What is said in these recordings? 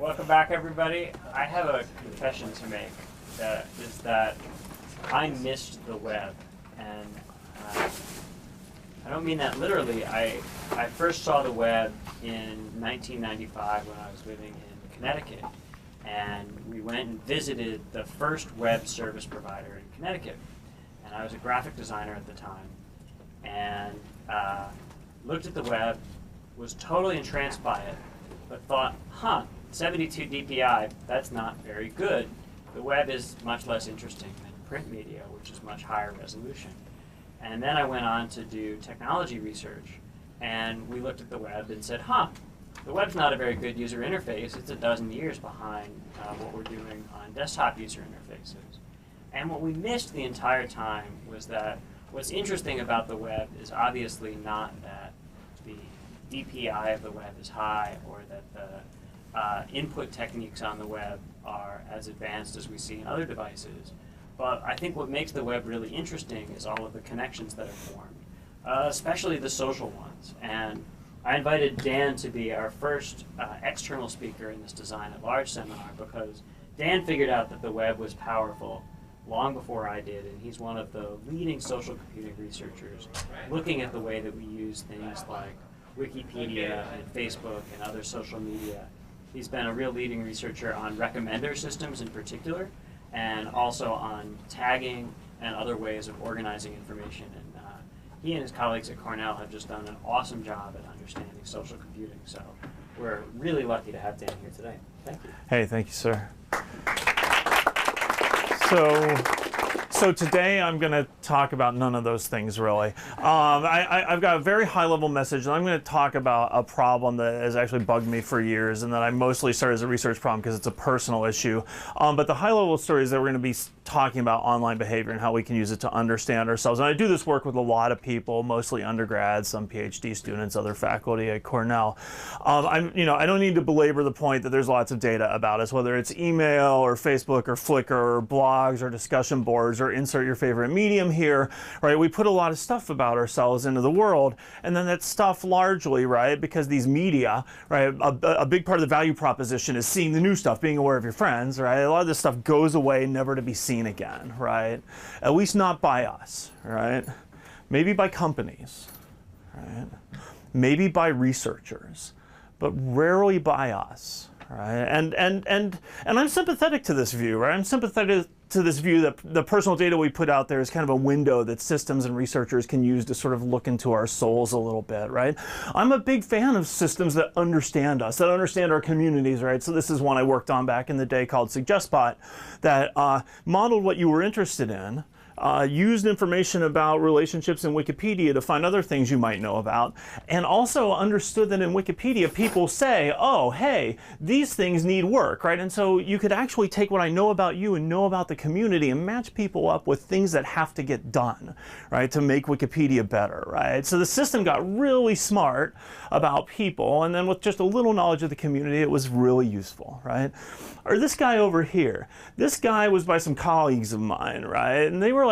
Welcome back, everybody. I have a confession to make. That is that I missed the web, and I don't mean that literally. I first saw the web in 1995 when I was living in Connecticut, and we went and visited the first web service provider in Connecticut. And I was a graphic designer at the time, and looked at the web, was totally entranced by it, but thought, 72 DPI, that's not very good. The web is much less interesting than print media, which is much higher resolution. And then I went on to do technology research, and we looked at the web and said, the web's not a very good user interface. It's a dozen years behind what we're doing on desktop user interfaces. And what we missed the entire time was that what's interesting about the web is obviously not that the DPI of the web is high or that the input techniques on the web are as advanced as we see in other devices. But I think what makes the web really interesting is all of the connections that are formed, especially the social ones. And I invited Dan to be our first external speaker in this Design at Large seminar because Dan figured out that the web was powerful long before I did, and he's one of the leading social computing researchers looking at the way that we use things like Wikipedia and Facebook and other social media. He's been a real leading researcher on recommender systems in particular, and also on tagging and other ways of organizing information. And he and his colleagues at Cornell have just done an awesome job at understanding social computing. So we're really lucky to have Dan here today. Thank you. Hey, thank you, sir. So today I'm going to talk about none of those things, really. I've got a very high-level message, and I'm going to talk about a problem that has actually bugged me for years, and that I mostly started as a research problem because it's a personal issue. But the high-level story is that we're going to be talking about online behavior and how we can use it to understand ourselves. And I do this work with a lot of people, mostly undergrads, some PhD students, other faculty at Cornell. I don't need to belabor the point that there's lots of data about us, whether it's email or Facebook or Flickr or blogs or discussion boards or insert your favorite medium here, right? We put a lot of stuff about ourselves into the world, and then that stuff largely, right, because these media, right, a big part of the value proposition is seeing the new stuff, being aware of your friends, right? A lot of this stuff goes away, never to be seen again, right? At least not by us, right? Maybe by companies, right? Maybe by researchers, but rarely by us, right? And I'm sympathetic to this view, right? I'm sympathetic to this view that the personal data we put out there is kind of a window that systems and researchers can use to sort of look into our souls a little bit, right? I'm a big fan of systems that understand us, that understand our communities, right? So this is one I worked on back in the day called SuggestBot that modeled what you were interested in, used information about relationships in Wikipedia to find other things you might know about, and also understood that in Wikipedia people say, oh, hey, these things need work, right? And so you could actually take what I know about you and know about the community and match people up with things that have to get done, right, to make Wikipedia better, right? So the system got really smart about people, and then with just a little knowledge of the community, it was really useful, right? Or this guy over here. This guy was by some colleagues of mine, right? And they were like,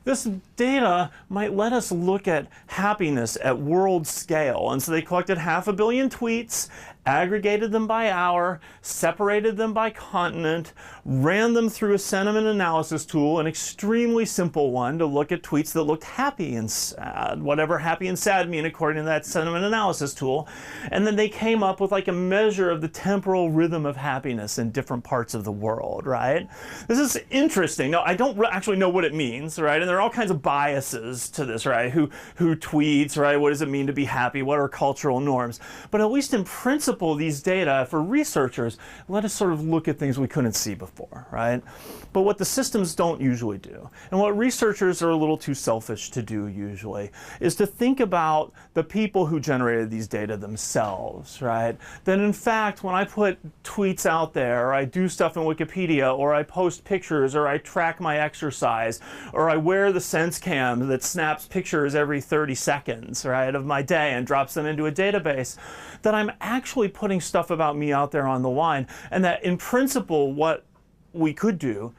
this data might let us look at happiness at world scale. And so they collected 500 million tweets, aggregated them by hour, separated them by continent, ran them through a sentiment analysis tool, an extremely simple one to look at tweets that looked happy and sad, whatever happy and sad mean according to that sentiment analysis tool. And then they came up with like a measure of the temporal rhythm of happiness in different parts of the world, right? This is interesting. Now, I don't actually know what it means, right? And there are all kinds of biases to this, right? Who tweets, right? What does it mean to be happy? What are cultural norms? But at least in principle, these data for researchers let us sort of look at things we couldn't see before, right? But what the systems don't usually do, and what researchers are a little too selfish to do usually, is to think about the people who generated these data themselves, right? That in fact, when I put tweets out there, or I do stuff in Wikipedia, or I post pictures, or I track my exercise, or I wear the Sense Cam that snaps pictures every 30 seconds, right, of my day and drops them into a database, that I'm actually putting stuff about me out there on the line, and that in principle what we could do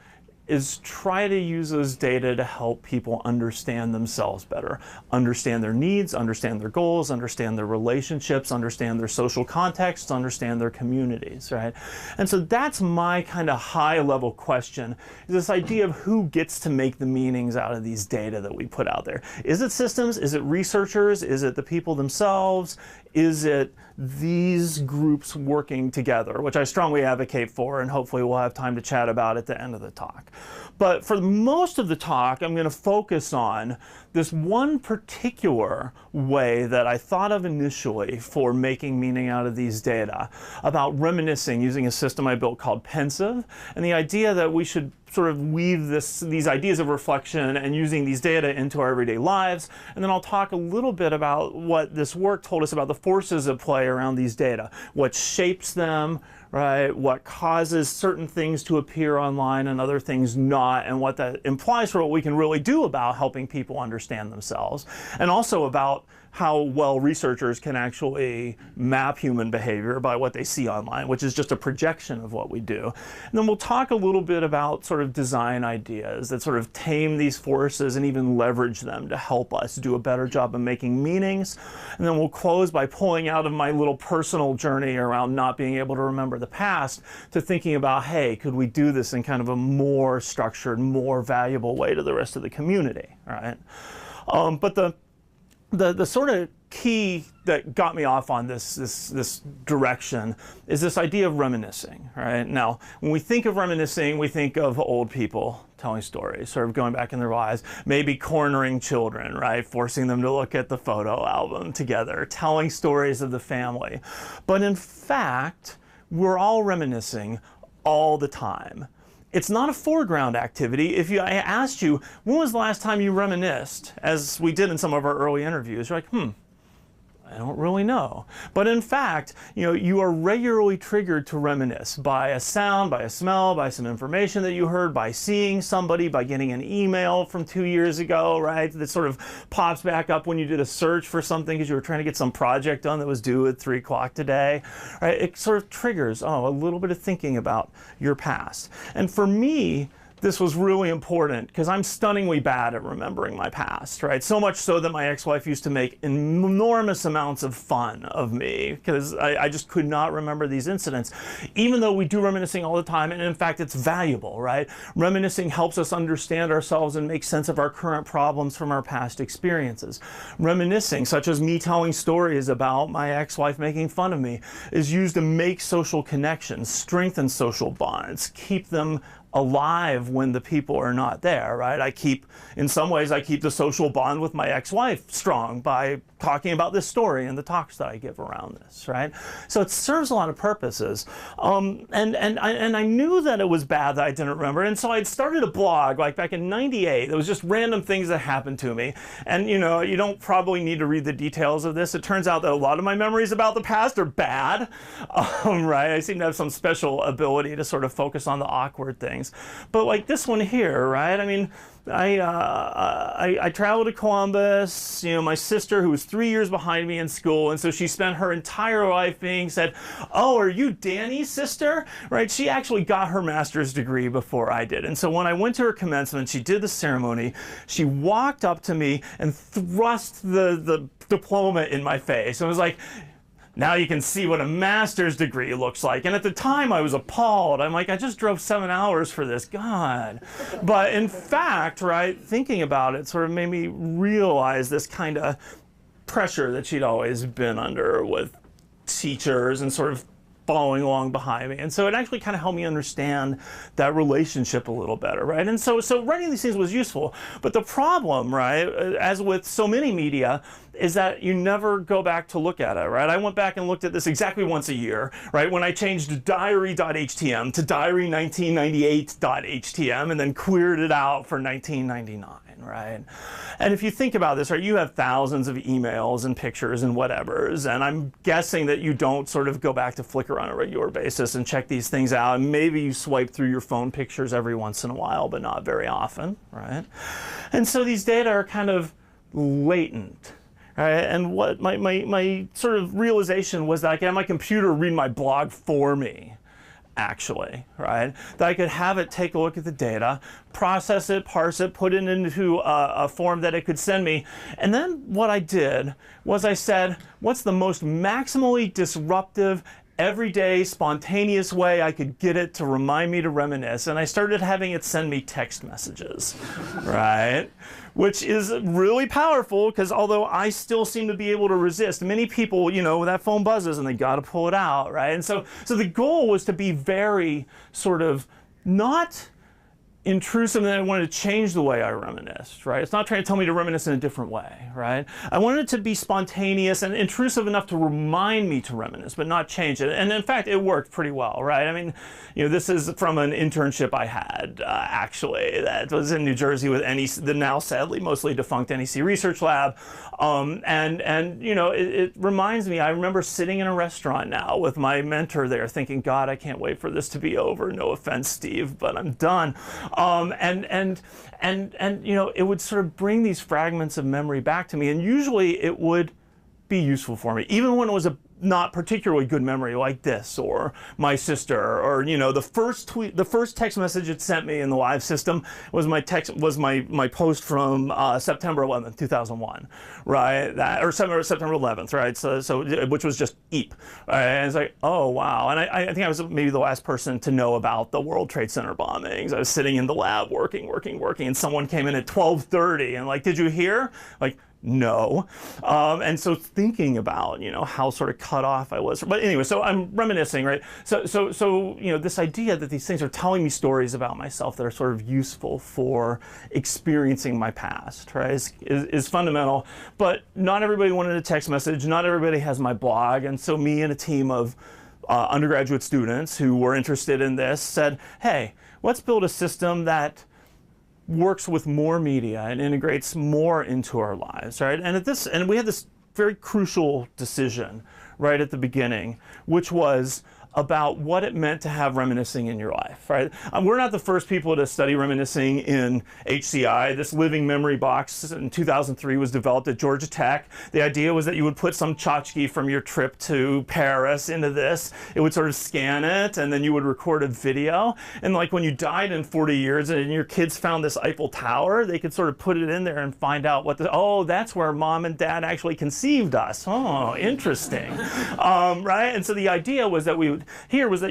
is try to use those data to help people understand themselves better, understand their needs, understand their goals, understand their relationships, understand their social contexts, understand their communities, right? And so that's my kind of high level question, is this idea of who gets to make the meanings out of these data that we put out there. Is it systems? Is it researchers? Is it the people themselves? Is it these groups working together, which I strongly advocate for, and hopefully we'll have time to chat about at the end of the talk. But for most of the talk, I'm going to focus on this one particular way that I thought of initially for making meaning out of these data, about reminiscing using a system I built called pensive, and the idea that we should sort of weave these ideas of reflection and using these data into our everyday lives. And then I'll talk a little bit about what this work told us about the forces at play around these data, what shapes them, right? What causes certain things to appear online and other things not, and what that implies for what we can really do about helping people understand themselves, and also about how well researchers can actually map human behavior by what they see online, which is just a projection of what we do. And then we'll talk a little bit about sort of design ideas that sort of tame these forces and even leverage them to help us do a better job of making meanings. And then we'll close by pulling out of my little personal journey around not being able to remember the past to thinking about, hey, could we do this in kind of a more structured, more valuable way to the rest of the community, right? But the sort of key that got me off on this direction is this idea of reminiscing, right? Now, when we think of reminiscing, we think of old people telling stories, sort of going back in their lives, maybe cornering children, right? Forcing them to look at the photo album together, telling stories of the family. But in fact, we're all reminiscing all the time. It's not a foreground activity. If I asked you, when was the last time you reminisced, as we did in some of our early interviews, you're like, I don't really know. But in fact, you are regularly triggered to reminisce by a sound, by a smell, by some information that you heard, by seeing somebody, by getting an email from 2 years ago, right? That sort of pops back up when you did a search for something because you were trying to get some project done that was due at 3 o'clock today, right? It sort of triggers, a little bit of thinking about your past. And for me, this was really important because I'm stunningly bad at remembering my past, right? So much so that my ex-wife used to make enormous amounts of fun of me because I just could not remember these incidents, even though we do reminiscing all the time, and in fact, it's valuable, right? Reminiscing helps us understand ourselves and make sense of our current problems from our past experiences. Reminiscing, such as me telling stories about my ex-wife making fun of me, is used to make social connections, strengthen social bonds, keep them alive when the people are not there, right? In some ways, I keep the social bond with my ex-wife strong by talking about this story and the talks that I give around this, right? So it serves a lot of purposes. And I knew that it was bad that I didn't remember, and so I'd started a blog like back in '98. It was just random things that happened to me. And you don't probably need to read the details of this. It turns out that a lot of my memories about the past are bad, right? I seem to have some special ability to sort of focus on the awkward things. But like this one here, right? I mean, I traveled to Columbus, my sister, who was 3 years behind me in school, and so she spent her entire life being said, oh, are you Danny's sister? Right? She actually got her master's degree before I did. And so when I went to her commencement, she did the ceremony, she walked up to me and thrust the diploma in my face and was like, now you can see what a master's degree looks like. And at the time I was appalled. I'm like, I just drove 7 hours for this, God. But in fact, right, thinking about it sort of made me realize this kind of pressure that she'd always been under with teachers and sort of following along behind me. And so it actually kind of helped me understand that relationship a little better, right? And so writing these things was useful. But the problem, right, as with so many media, is that you never go back to look at it, right? I went back and looked at this exactly once a year, right? When I changed diary.htm to diary1998.htm and then queered it out for 1999, right? And if you think about this, right, you have thousands of emails and pictures and whatevers, and I'm guessing that you don't sort of go back to Flickr on a regular basis and check these things out, and maybe you swipe through your phone pictures every once in a while, but not very often, right? And so these data are kind of latent. Right? And what my sort of realization was that I could have my computer read my blog for me. actually, right? That I could have it take a look at the data, process it, parse it, put it into a form that it could send me. And then what I did was I said, what's the most maximally disruptive, everyday, spontaneous way I could get it to remind me to reminisce? And I started having it send me text messages, right? Which is really powerful, because although I still seem to be able to resist, many people, you know, that phone buzzes and they got to pull it out, right? And so the goal was to be very sort of not intrusive, and I wanted to change the way I reminisced, right? It's not trying to tell me to reminisce in a different way, right? I wanted it to be spontaneous and intrusive enough to remind me to reminisce, but not change it. And in fact, it worked pretty well, right? I mean, you know, this is from an internship I had, actually, that was in New Jersey with the now sadly mostly defunct NEC Research Lab. And you know, it reminds me, I remember sitting in a restaurant now with my mentor there thinking, God, I can't wait for this to be over. No offense, Steve, but I'm done. And you know, it would sort of bring these fragments of memory back to me, and usually it would be useful for me, even when it was a not particularly good memory, like this, or my sister, or, you know, the first text message it sent me in the live system was my post from September 11th, 2001, right? Or September 11th, right? So which was just EEP, right? And it's like, oh wow. And I think I was maybe the last person to know about the World Trade Center bombings. I was sitting in the lab working, and someone came in at 12:30 and like, did you hear? Like, no. And so thinking about, you know, how sort of cut off I was. But anyway, so I'm reminiscing, right? So you know, this idea that these things are telling me stories about myself that are sort of useful for experiencing my past, right, is fundamental. But not everybody wanted a text message. Not everybody has my blog. And so me and a team of undergraduate students who were interested in this said, hey, let's build a system that works with more media and integrates more into our lives, right? And we had this very crucial decision right at the beginning, which was about what it meant to have reminiscing in your life, right? We're not the first people to study reminiscing in HCI. This living memory box in 2003 was developed at Georgia Tech. The idea was that you would put some tchotchke from your trip to Paris into this. It would sort of scan it, and then you would record a video. And like when you died in 40 years and your kids found this Eiffel Tower, they could sort of put it in there and find out oh, that's where mom and dad actually conceived us. Oh, interesting. Right? And so the idea was that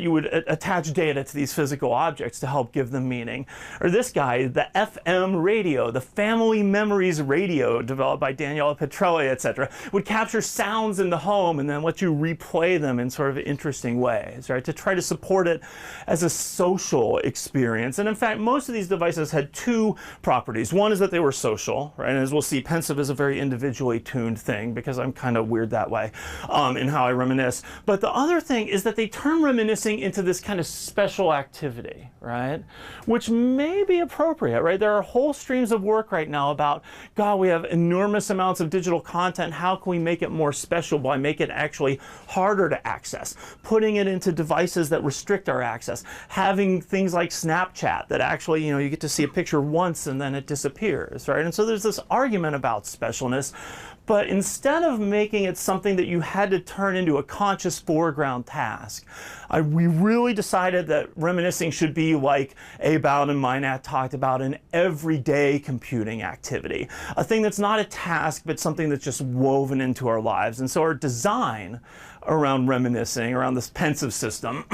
you would attach data to these physical objects to help give them meaning. Or this guy, the FM radio, the Family Memories radio, developed by Daniela Petrelli, etc., would capture sounds in the home and then let you replay them in sort of interesting ways, right, to try to support it as a social experience. And in fact, most of these devices had two properties. One is that they were social, right, and as we'll see, pensive is a very individually tuned thing because I'm kind of weird that way in how I reminisce. But the other thing is that they turn reminiscing into this kind of special activity, right? Which may be appropriate, right? There are whole streams of work right now about, God, we have enormous amounts of digital content. How can we make it more special by making it actually harder to access? Putting it into devices that restrict our access. Having things like Snapchat that actually, you know, you get to see a picture once and then it disappears, right? And so there's this argument about specialness. But instead of making it something that you had to turn into a conscious foreground task, we really decided that reminiscing should be like Ewout and Meinat talked about, an everyday computing activity. A thing that's not a task, but something that's just woven into our lives. And so our design around reminiscing, around this pensive system,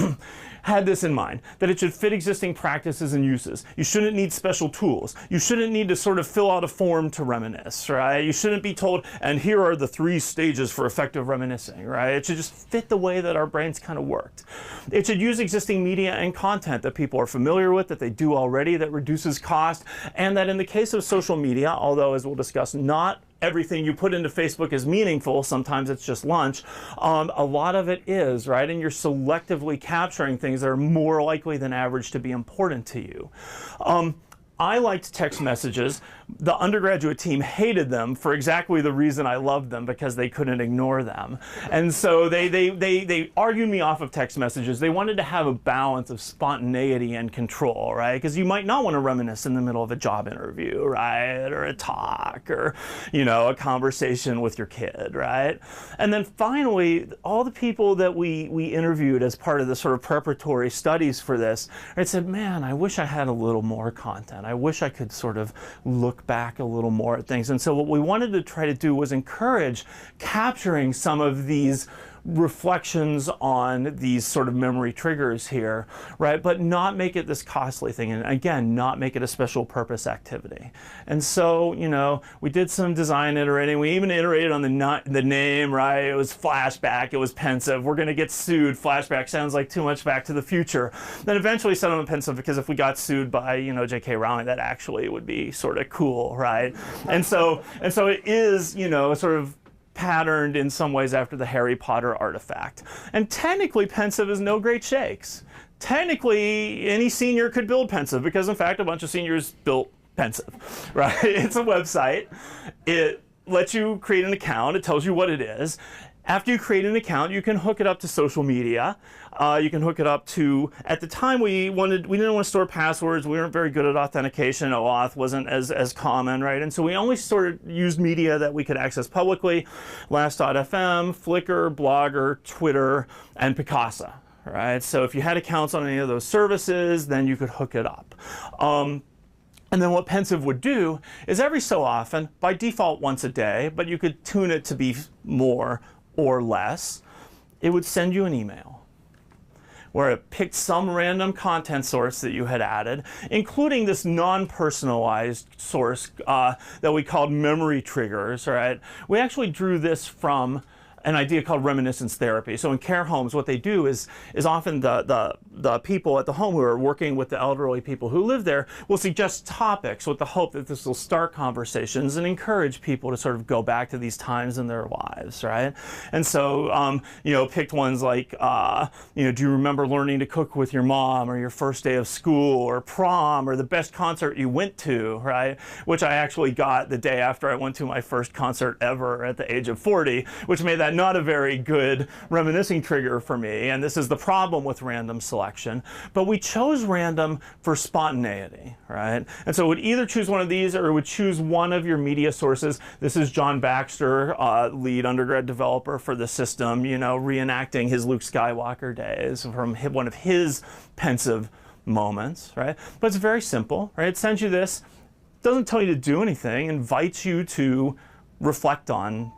had this in mind, that it should fit existing practices and uses. You shouldn't need special tools. You shouldn't need to sort of fill out a form to reminisce, right? You shouldn't be told, and here are the 3 stages for effective reminiscing, right? It should just fit the way that our brains kind of worked. It should use existing media and content that people are familiar with, that they do already, that reduces cost, and that in the case of social media, although as we'll discuss, not everything you put into Facebook is meaningful. Sometimes it's just lunch. A lot of it is, right? And you're selectively capturing things that are more likely than average to be important to you. I liked text messages, the undergraduate team hated them for exactly the reason I loved them, because they couldn't ignore them. And so they argued me off of text messages. They wanted to have a balance of spontaneity and control, right? Because you might not want to reminisce in the middle of a job interview, right? Or a talk, or, you know, a conversation with your kid, right? And then finally, all the people that we interviewed as part of the sort of preparatory studies for this, right, said, man, I wish I had a little more content. I wish I could sort of look back a little more at things. And so what we wanted to try to do was encourage capturing some of these reflections on these sort of memory triggers here, right? But not make it this costly thing. And again, not make it a special purpose activity. And so, you know, we did some design iterating. We even iterated on the name, right? It was flashback. It was pensive. We're going to get sued. Flashback sounds like too much Back to the Future. Then eventually settled on pensive, because if we got sued by, you know, J.K. Rowling, that actually would be sort of cool, right? And so it is, you know, sort of patterned in some ways after the Harry Potter artifact. And technically, pensive is no great shakes. Technically, any senior could build pensive, because in fact, a bunch of seniors built pensive, right? It's a website. It lets you create an account. It tells you what it is. After you create an account, you can hook it up to social media. You can hook it up to, at the time we didn't want to store passwords. We weren't very good at authentication. OAuth wasn't as common, right? And so we only sort of used media that we could access publicly. Last.fm, Flickr, Blogger, Twitter, and Picasa, right? So if you had accounts on any of those services, then you could hook it up. And then what pensive would do is every so often, by default once a day, but you could tune it to be more or less, it would send you an email where it picked some random content source that you had added, including this non-personalized source that we called memory triggers, right? We actually drew this from an idea called reminiscence therapy. So in care homes, what they do is often the people at the home who are working with the elderly people who live there will suggest topics with the hope that this will start conversations and encourage people to sort of go back to these times in their lives, right? And so, you know, picked ones like, you know, do you remember learning to cook with your mom, or your first day of school, or prom, or the best concert you went to, right? Which I actually got the day after I went to my first concert ever at the age of 40, which made that not a very good reminiscing trigger for me. And this is the problem with random selection. But we chose random for spontaneity, right? And so it would either choose one of these, or it would choose one of your media sources. This is John Baxter, lead undergrad developer for the system, you know, reenacting his Luke Skywalker days from one of his pensive moments, right? But it's very simple, right? It sends you this, doesn't tell you to do anything, invites you to reflect on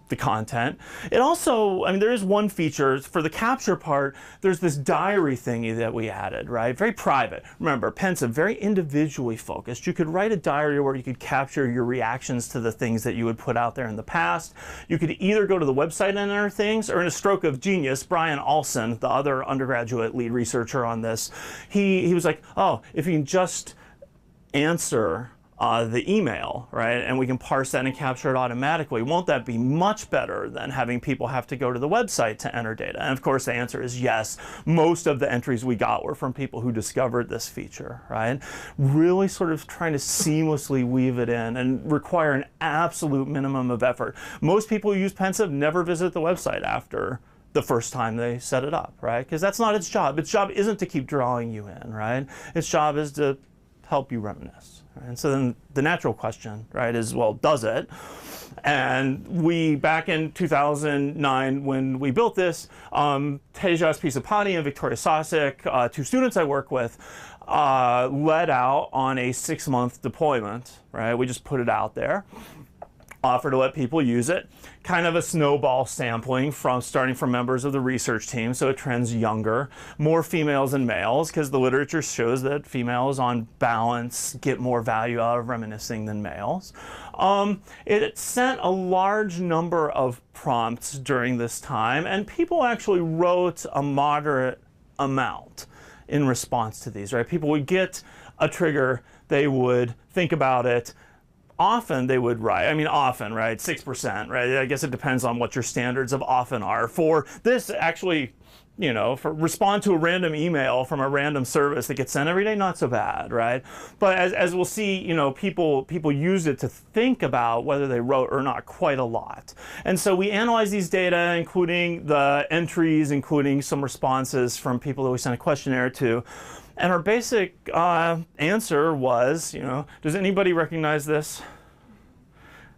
the content. It also, I mean, there is one feature for the capture part. There's this diary thingy that we added, right? Very private. Remember, pensive, very individually focused. You could write a diary where you could capture your reactions to the things that you would put out there in the past. You could either go to the website and enter things, or in a stroke of genius, Brian Olson, the other undergraduate lead researcher on this, he was like, oh, if you can just answer the email, right? And we can parse that and capture it automatically. Won't that be much better than having people have to go to the website to enter data? And of course, the answer is yes. Most of the entries we got were from people who discovered this feature, right? Really sort of trying to seamlessly weave it in and require an absolute minimum of effort. Most people who use pensive never visit the website after the first time they set it up, right? Because that's not its job. Its job isn't to keep drawing you in, right? Its job is to help you reminisce. And so then the natural question, right, is, well, does it? And we, back in 2009, when we built this, Tejas Pisapani and Victoria Sosik, two students I work with, led out on a 6-month deployment, right? We just put it out there, offer to let people use it, kind of a snowball sampling starting from members of the research team, so it trends younger, more females than males, because the literature shows that females on balance get more value out of reminiscing than males. It sent a large number of prompts during this time, and people actually wrote a moderate amount in response to these, right? People would get a trigger, they would think about it. Often they would write, I mean often, right, 6%, right? I guess it depends on what your standards of often are. For this, actually, respond to a random email from a random service that gets sent every day, not so bad, right? But as we'll see, people use it to think about whether they wrote or not quite a lot. And so we analyze these data, including the entries, including some responses from people that we sent a questionnaire to. And our basic answer was, does anybody recognize this?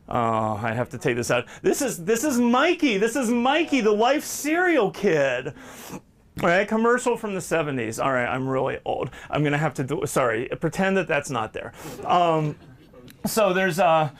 Oh, I have to take this out. This is Mikey. This is Mikey, the Life cereal kid. All right, commercial from the 70s. All right, I'm really old. I'm gonna have to pretend that that's not there. So there's a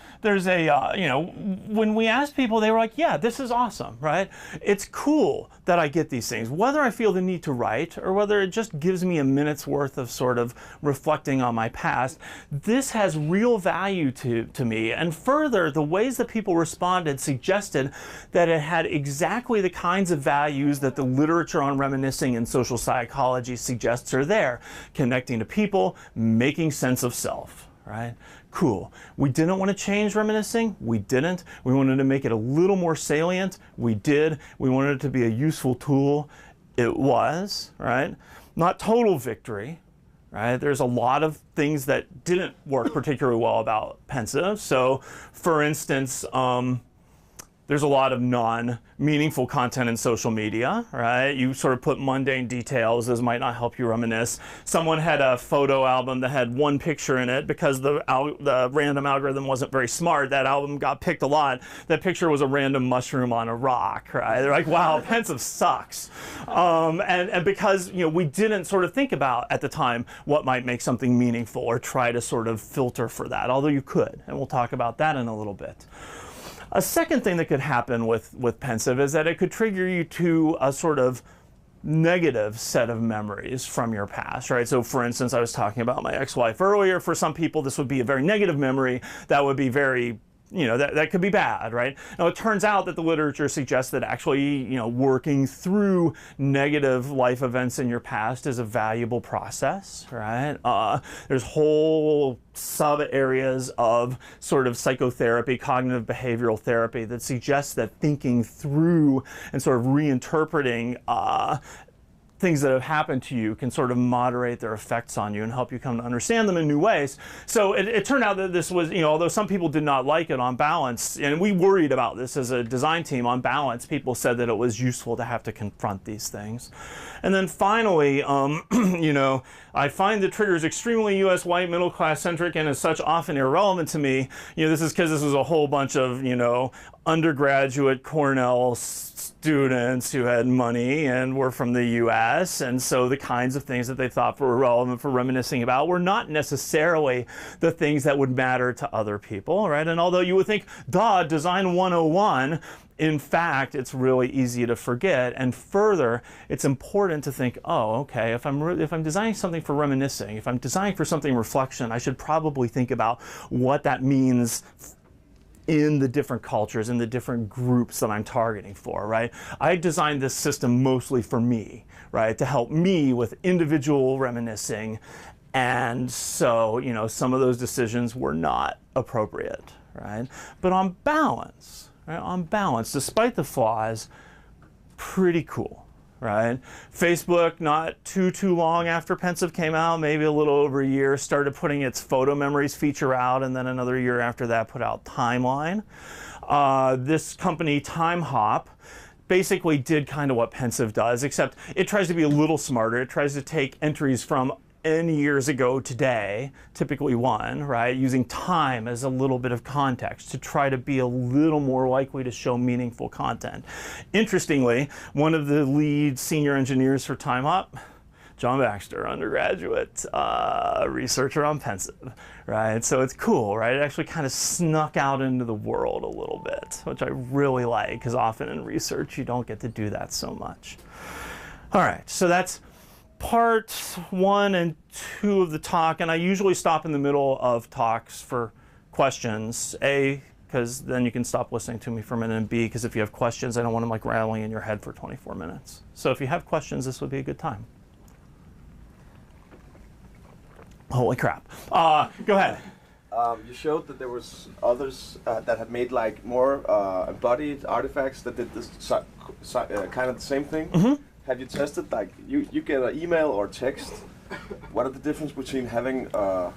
when we asked people, they were like, yeah, this is awesome, right? It's cool that I get these things, whether I feel the need to write or whether it just gives me a minute's worth of sort of reflecting on my past. This has real value to me. And further, the ways that people responded suggested that it had exactly the kinds of values that the literature on reminiscing and social psychology suggests are there. Connecting to people, making sense of self, right? Cool. We didn't want to change reminiscing. We didn't. We wanted to make it a little more salient. We did. We wanted it to be a useful tool. It was, right? Not total victory, right? There's a lot of things that didn't work particularly well about pensive. So, for instance, there's a lot of non-meaningful content in social media, right? You sort of put mundane details. Those might not help you reminisce. Someone had a photo album that had one picture in it because the random algorithm wasn't very smart. That album got picked a lot. That picture was a random mushroom on a rock, right? They're like, wow, pensive sucks. And because we didn't sort of think about at the time what might make something meaningful or try to sort of filter for that, although you could. And we'll talk about that in a little bit. A second thing that could happen with pensive is that it could trigger you to a sort of negative set of memories from your past, right? So for instance, I was talking about my ex-wife earlier. For some people, this would be a very negative memory. That would be very, that could be bad, right? Now, it turns out that the literature suggests that actually, working through negative life events in your past is a valuable process, right? There's whole sub areas of sort of psychotherapy, cognitive behavioral therapy that suggests that thinking through and sort of reinterpreting things that have happened to you can sort of moderate their effects on you and help you come to understand them in new ways. So it turned out that this was, although some people did not like it, on balance, and we worried about this as a design team, on balance, people said that it was useful to have to confront these things. And then finally, I find the triggers extremely U.S. white middle class centric and as such often irrelevant to me. This is because this was a whole bunch of, undergraduate Cornell students who had money and were from the US, and so the kinds of things that they thought were relevant for reminiscing about were not necessarily the things that would matter to other people, right? And although you would think, duh, design 101, in fact, it's really easy to forget. And further, it's important to think, oh, okay, if I'm designing something for reminiscing, if I'm designing for something reflection, I should probably think about what that means in the different cultures, in the different groups that I'm targeting for, right? I designed this system mostly for me, right? To help me with individual reminiscing. And so, some of those decisions were not appropriate, right? But on balance, despite the flaws, pretty cool. Right? Facebook, not too long after pensive came out, maybe a little over a year, started putting its photo memories feature out, and then another year after that put out Timeline. This company, TimeHop, basically did kind of what pensive does, except it tries to be a little smarter. It tries to take entries from N years ago today, typically one, right, using time as a little bit of context to try to be a little more likely to show meaningful content. Interestingly, one of the lead senior engineers for TimeHop, John Baxter, undergraduate researcher on pensive, right? So it's cool, right? It actually kind of snuck out into the world a little bit, which I really like, because often in research you don't get to do that so much. All right, so that's part 1 and 2 of the talk, and I usually stop in the middle of talks for questions. A, because then you can stop listening to me for a minute, and B, because if you have questions, I don't want them like rattling in your head for 24 minutes. So if you have questions, this would be a good time. Holy crap. Go ahead. You showed that there was others that had made like more embodied artifacts that did this kind of the same thing. Mm-hmm. have you tested, like, you get an email or text? What are the difference between having an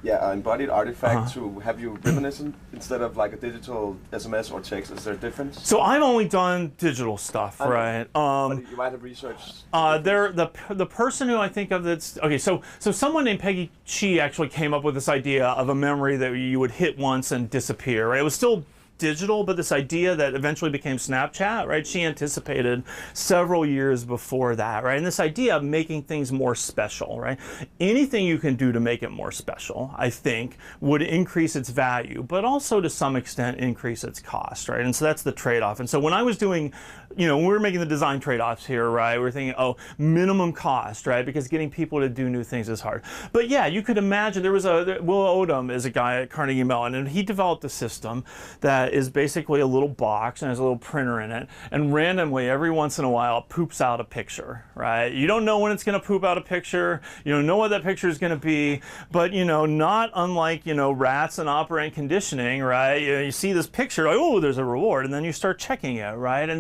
embodied artifact to have you reminiscent instead of like a digital SMS or text? Is there a difference? So I've only done digital stuff, right? But you might have researched. The person who I think of that's okay. So someone named Peggy Chi actually came up with this idea of a memory that you would hit once and disappear. Right? It was still digital, but this idea that eventually became Snapchat, right? She anticipated several years before that, right? And this idea of making things more special, right? Anything you can do to make it more special, I think, would increase its value, but also to some extent increase its cost, right? And so that's the trade-off. And so when I was doing, when we were making the design trade-offs here, right? We were thinking, oh, minimum cost, right? Because getting people to do new things is hard. But yeah, you could imagine Will Odom is a guy at Carnegie Mellon, and he developed a system that is basically a little box and has a little printer in it, and randomly every once in a while it poops out a picture, right? You don't know when it's going to poop out a picture, you don't know what that picture is going to be, but not unlike rats in operant conditioning, right? You see this picture, like, oh, there's a reward, and then you start checking it, right?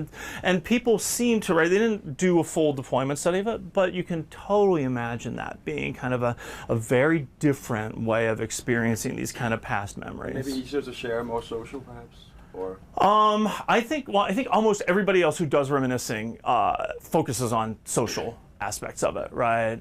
And people seem to, right, they didn't do a full deployment study of it, but you can totally imagine that being kind of a very different way of experiencing these kind of past memories. Maybe easier to share, more social perhaps? Or? I think almost everybody else who does reminiscing focuses on social aspects of it, right?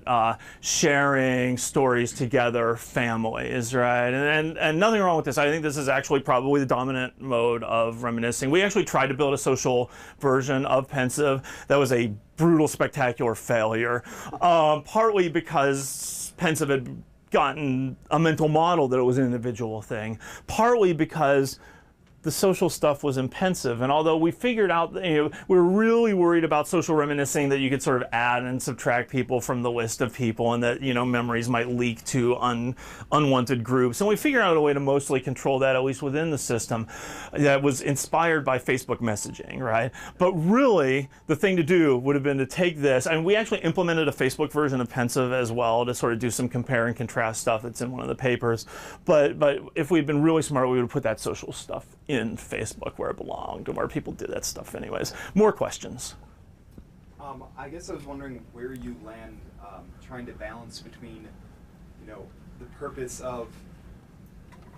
Sharing stories together, families, right? And nothing wrong with this. I think this is actually probably the dominant mode of reminiscing. We actually tried to build a social version of pensive that was a brutal, spectacular failure, partly because pensive had gotten a mental model that it was an individual thing, partly because the social stuff was in pensive, and although we figured out, we were really worried about social reminiscing, that you could sort of add and subtract people from the list of people, and that memories might leak to unwanted groups, and we figured out a way to mostly control that, at least within the system, that was inspired by Facebook messaging, right? But really, the thing to do would have been to take this, and we actually implemented a Facebook version of pensive as well to sort of do some compare and contrast stuff that's in one of the papers. But if we'd been really smart, we would have put that social stuff in Facebook where it belonged and where people did that stuff anyways. More questions? I guess I was wondering where you land trying to balance between, the purpose of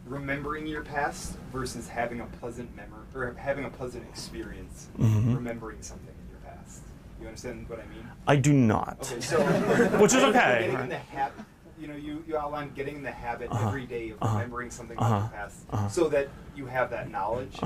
remembering your past versus having a pleasant memory or having a pleasant experience remembering something in your past. You understand what I mean? I do not. Okay, so which is okay. Getting in the habit, you outlined getting in the habit every day of remembering something from the past, so that you have that knowledge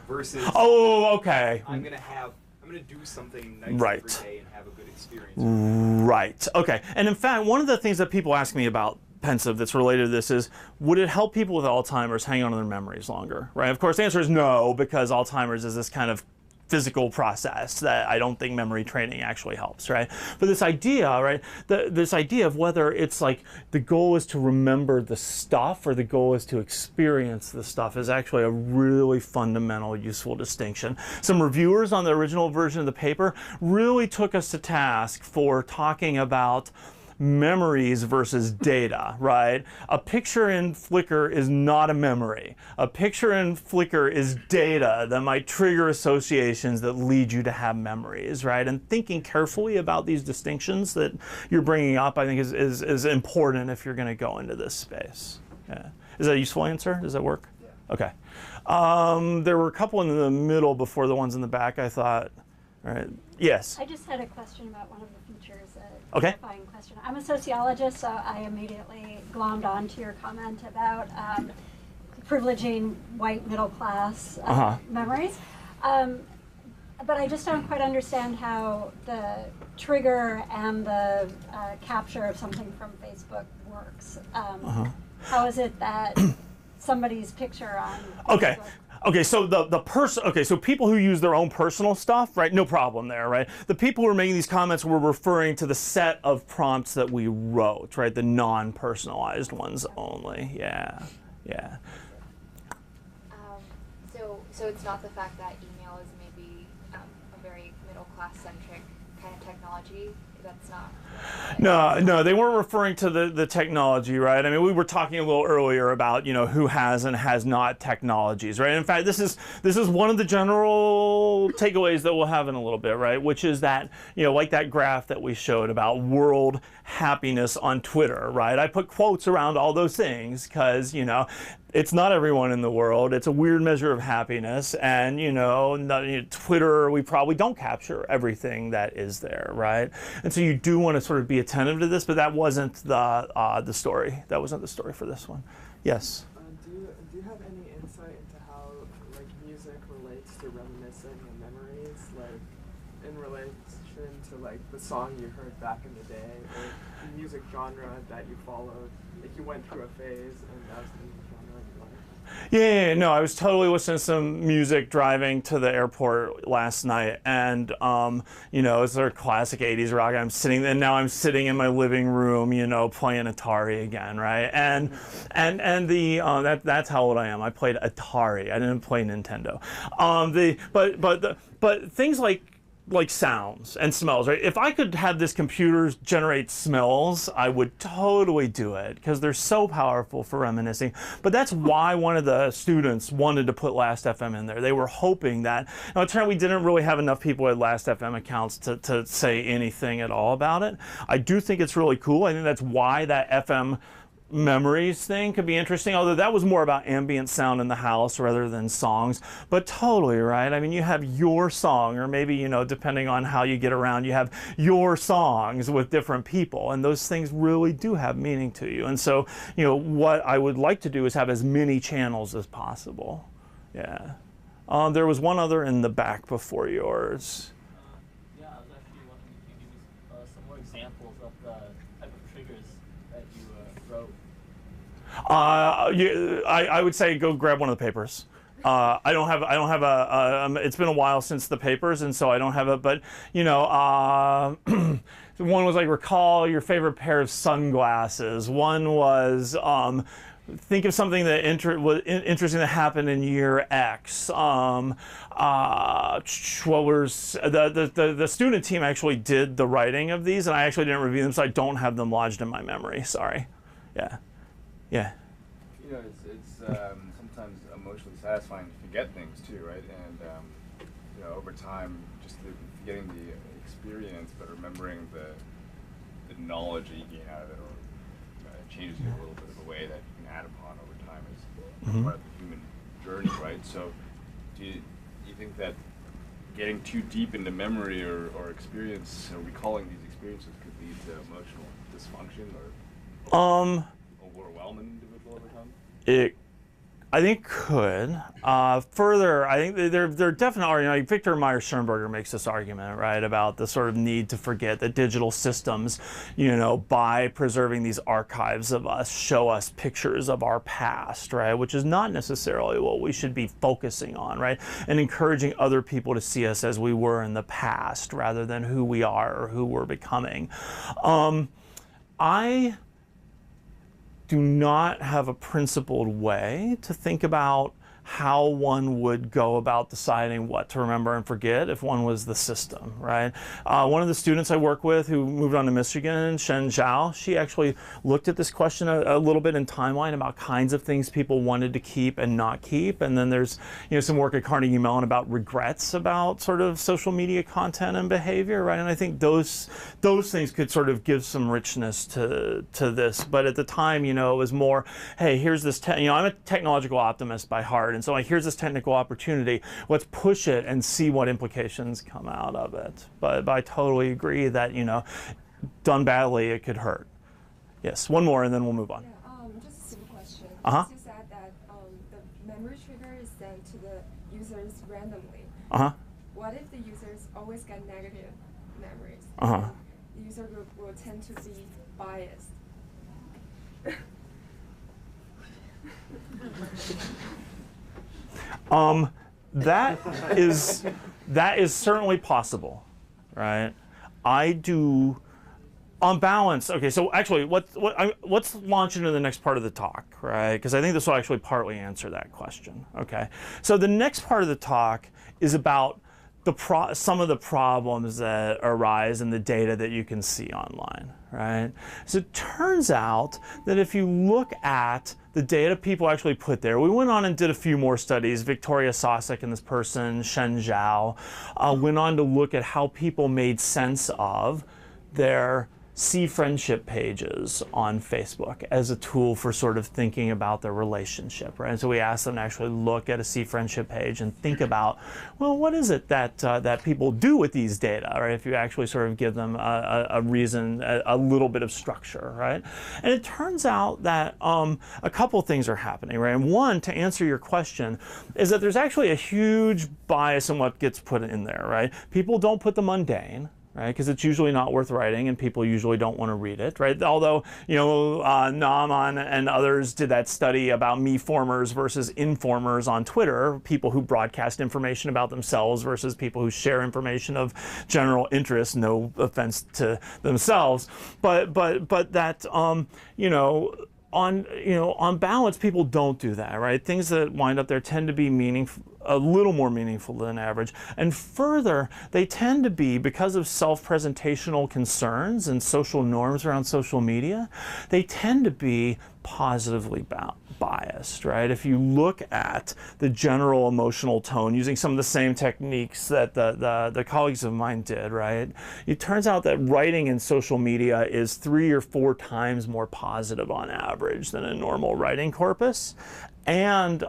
versus. Oh, okay. I'm gonna do something nice every day and have a good experience. Right. Okay. And in fact, one of the things that people ask me about pensive that's related to this is, would it help people with Alzheimer's hang on to their memories longer? Right. Of course, the answer is no, because Alzheimer's is this kind of physical process that I don't think memory training actually helps, right? But this idea, right, this idea of whether it's like the goal is to remember the stuff or the goal is to experience the stuff is actually a really fundamental, useful distinction. Some reviewers on the original version of the paper really took us to task for talking about memories versus data, right? A picture in Flickr is not a memory. A picture in Flickr is data that might trigger associations that lead you to have memories, right? And thinking carefully about these distinctions that you're bringing up, I think is important if you're going to go into this space. Yeah. Is that a useful answer? Does that work? Yeah. Okay. There were a couple in the middle before the ones in the back, I thought. All right. Yes? I just had a question about one of the features, okay. Clarifying question. I'm a sociologist, so I immediately glommed on to your comment about privileging white middle class memories. But I just don't quite understand how the trigger and the capture of something from Facebook works. How is it that somebody's picture on Facebook? Okay, so so people who use their own personal stuff, right? No problem there, right? The people who are making these comments were referring to the set of prompts that we wrote, right? The non-personalized ones only. Yeah. So it's not the fact that email is maybe a very middle class centric kind of technology? That's not. No, they weren't referring to the technology, right? I mean, we were talking a little earlier about, you know, who has and has not technologies, right? In fact, this is one of the general takeaways that we'll have in a little bit, right? Which is that, you know, like that graph that we showed about world happiness on Twitter, right? I put quotes around all those things because, you know, it's not everyone in the world. It's a weird measure of happiness, and Twitter, we probably don't capture everything that is there, right? And so you do want to sort of be attentive to this, but that wasn't the story. That wasn't the story for this one. Yes. Do you have any insight into how like music relates to reminiscing and memories, like in relation to like the song you heard back in the day, or the music genre that you followed? Like you went through a phase, and that's the genre of your life. Yeah, no, I was totally listening to some music driving to the airport last night, and you know, it's sort of classic '80s rock. I'm sitting in my living room, you know, playing Atari again, right? And that's how old I am. I played Atari. I didn't play Nintendo. But things like sounds and smells, right? If I could have this computer generate smells, I would totally do it because they're so powerful for reminiscing. But that's why one of the students wanted to put Last.fm in there. They were hoping that, now it turned out we didn't really have enough people with Last.fm accounts to say anything at all about it. I do think it's really cool. I think that's why that FM memories thing could be interesting, although that was more about ambient sound in the house rather than songs. But totally, right? I mean, you have your song, or maybe, you know, depending on how you get around, you have your songs with different people, and those things really do have meaning to you. And so, you know, what I would like to do is have as many channels as possible. Yeah. There was one other in the back before yours. Yeah, I was actually wondering if you could give me some more examples of the type of triggers that you wrote. I would say go grab one of the papers. I don't have a it's been a while since the papers, and so I don't have it, but you know, one was like recall your favorite pair of sunglasses. One was think of something that was interesting that happened in year X. What was the student team actually did the writing of these, and I actually didn't review them, so I don't have them lodged in my memory. Sorry. Yeah. Yeah. You know, it's sometimes emotionally satisfying to forget things too, right? And you know, over time, just forgetting the experience, but remembering the knowledge that you gain out of it, or it changes you a little bit of a way that you can add upon over time is part of the human journey, right? So, do you think that getting too deep into memory or experience, or recalling these experiences, could lead to emotional dysfunction or overwhelm an individual over time? I think could. Further, I think there definitely are, you know, Victor Meyer-Sternberger makes this argument, right, about the sort of need to forget that digital systems, you know, by preserving these archives of us, show us pictures of our past, right, which is not necessarily what we should be focusing on, right, and encouraging other people to see us as we were in the past rather than who we are or who we're becoming. I do not have a principled way to think about how one would go about deciding what to remember and forget if one was the system, right? One of the students I work with who moved on to Michigan, Shen Zhao, she actually looked at this question a little bit in Timeline about kinds of things people wanted to keep and not keep. And then there's, you know, some work at Carnegie Mellon about regrets about sort of social media content and behavior, right? And I think those things could sort of give some richness to this. But at the time, you know, it was more, hey, here's this, you know, I'm a technological optimist by heart. And so like, here's this technical opportunity. Let's push it and see what implications come out of it. But I totally agree that, you know, done badly, it could hurt. Yes, one more and then we'll move on. Yeah, just a simple question. Uh-huh. You said that the memory trigger is sent to the users randomly. Uh-huh. What if the users always get negative memories? Uh-huh. The user group will tend to be biased. That is certainly possible, right? I do, on balance. Okay, so actually, let's launch into the next part of the talk, right? Because I think this will actually partly answer that question. Okay, so the next part of the talk is about some of the problems that arise in the data that you can see online, right? So it turns out that if you look at the data people actually put there, we went on and did a few more studies. Victoria Sosek and this person, Shen Zhao, went on to look at how people made sense of their see friendship pages on Facebook as a tool for sort of thinking about their relationship, right? And so we asked them to actually look at a see friendship page and think about, well, what is it that that people do with these data, right? If you actually sort of give them a reason, a little bit of structure, right? And it turns out that a couple things are happening, right? And one, to answer your question, is that there's actually a huge bias in what gets put in there, right? People don't put the mundane, right? Because it's usually not worth writing and people usually don't want to read it, right? Although, you know, Naaman and others did that study about me-formers versus informers on Twitter, people who broadcast information about themselves versus people who share information of general interest, no offense to themselves, but that, on balance, people don't do that, right? Things that wind up there tend to be meaningful, a little more meaningful than average. And further, they tend to be, because of self-presentational concerns and social norms around social media, they tend to be positively biased, right? If you look at the general emotional tone using some of the same techniques that the colleagues of mine did, right? It turns out that writing in social media is 3 or 4 times more positive on average than a normal writing corpus. And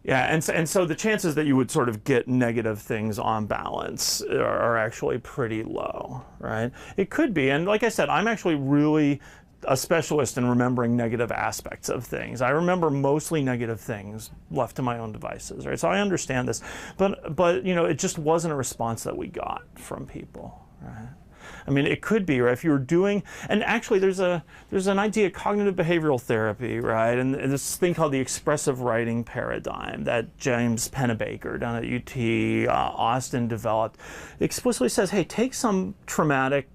and so the chances that you would sort of get negative things on balance are actually pretty low, right? It could be, and like I said, I'm actually really a specialist in remembering negative aspects of things. I remember mostly negative things left to my own devices, right? So I understand this, but you know, it just wasn't a response that we got from people, right? I mean, it could be, right? If you were doing, and actually there's an idea, cognitive behavioral therapy, right? And this thing called the expressive writing paradigm that James Pennebaker down at UT Austin developed. It explicitly says, hey, take some traumatic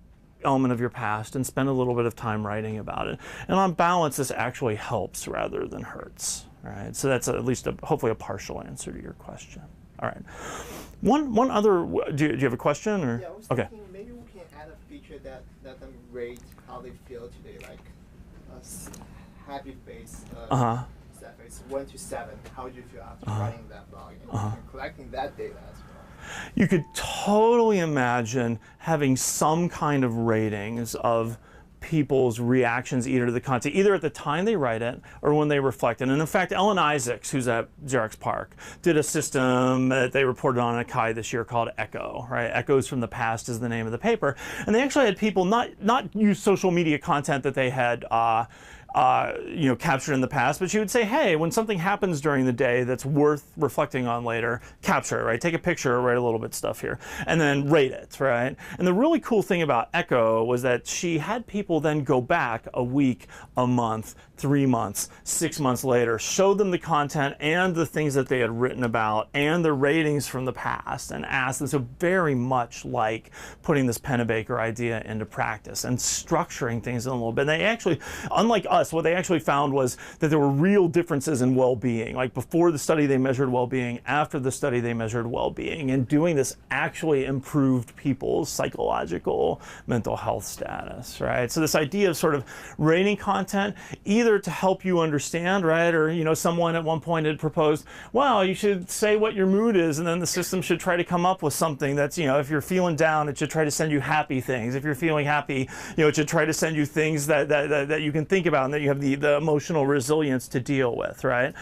element of your past and spend a little bit of time writing about it. And on balance, this actually helps rather than hurts, right? So that's at least hopefully a partial answer to your question. All right. One other, do you have a question? Or? Yeah, I was okay. thinking maybe we can add a feature that let them rate how they feel today, like a happy face, sad face, 1 to 7. How do you feel after writing that blog and collecting that data as well? You could totally imagine having some kind of ratings of people's reactions either to the content, either at the time they write it or when they reflect it. And in fact, Ellen Isaacs, who's at Xerox PARC, did a system that they reported on at CHI this year called Echo, right? Echoes from the Past is the name of the paper. And they actually had people not use social media content that they had captured in the past, but she would say, hey, when something happens during the day that's worth reflecting on later, capture it, right? Take a picture, write a little bit of stuff here, and then rate it, right? And the really cool thing about Echo was that she had people then go back a week, a month, 3 months, 6 months later, show them the content and the things that they had written about and the ratings from the past and ask them. So very much like putting this Pennebaker idea into practice and structuring things in a little bit. And they actually, unlike us, what they actually found was that there were real differences in well-being. Like before the study, they measured well-being. After the study, they measured well-being. And doing this actually improved people's psychological mental health status, right? So this idea of sort of rating content, either to help you understand, right? Or, you know, someone at one point had proposed, well, you should say what your mood is, and then the system should try to come up with something that's, you know, if you're feeling down, it should try to send you happy things. If you're feeling happy, you know, it should try to send you things that you can think about and that you have the emotional resilience to deal with, right?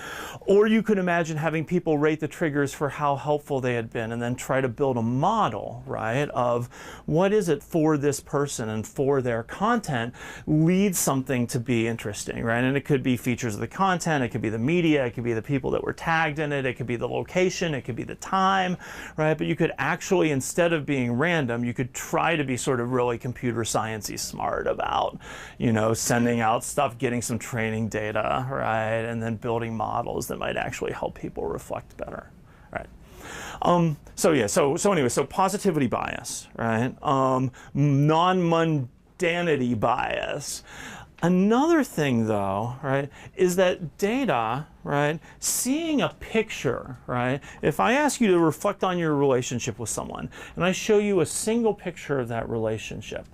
Or you could imagine having people rate the triggers for how helpful they had been and then try to build a model, right, of what is it for this person and for their content leads something to be interesting, right? And it could be features of the content, it could be the media, it could be the people that were tagged in it, it could be the location, it could be the time, right? But you could actually, instead of being random, you could try to be sort of really computer science-y smart about, you know, sending out stuff, getting some training data, right? And then building models that might actually help people reflect better, right? So positivity bias, right? Non-mundanity bias. Another thing, though, right, is that data, right, seeing a picture, right, if I ask you to reflect on your relationship with someone and I show you a single picture of that relationship,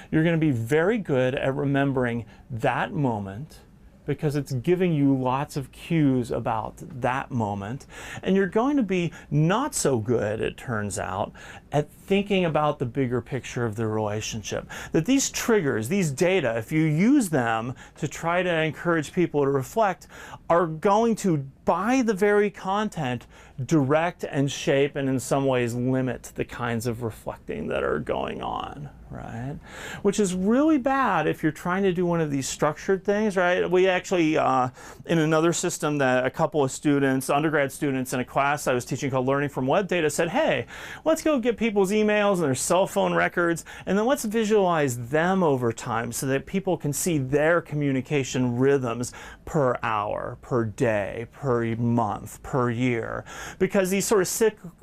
you're going to be very good at remembering that moment, because it's giving you lots of cues about that moment. And you're going to be not so good, it turns out, at thinking about the bigger picture of the relationship. That these triggers, these data, if you use them to try to encourage people to reflect, are going to, by the very content, direct and shape and in some ways limit the kinds of reflecting that are going on, right? Which is really bad if you're trying to do one of these structured things, right? We actually, in another system that a couple of students, undergrad students in a class I was teaching called Learning from Web Data said, hey, let's go get people's emails and their cell phone records, and then let's visualize them over time so that people can see their communication rhythms per hour, per day, per month, per year. Because these sort of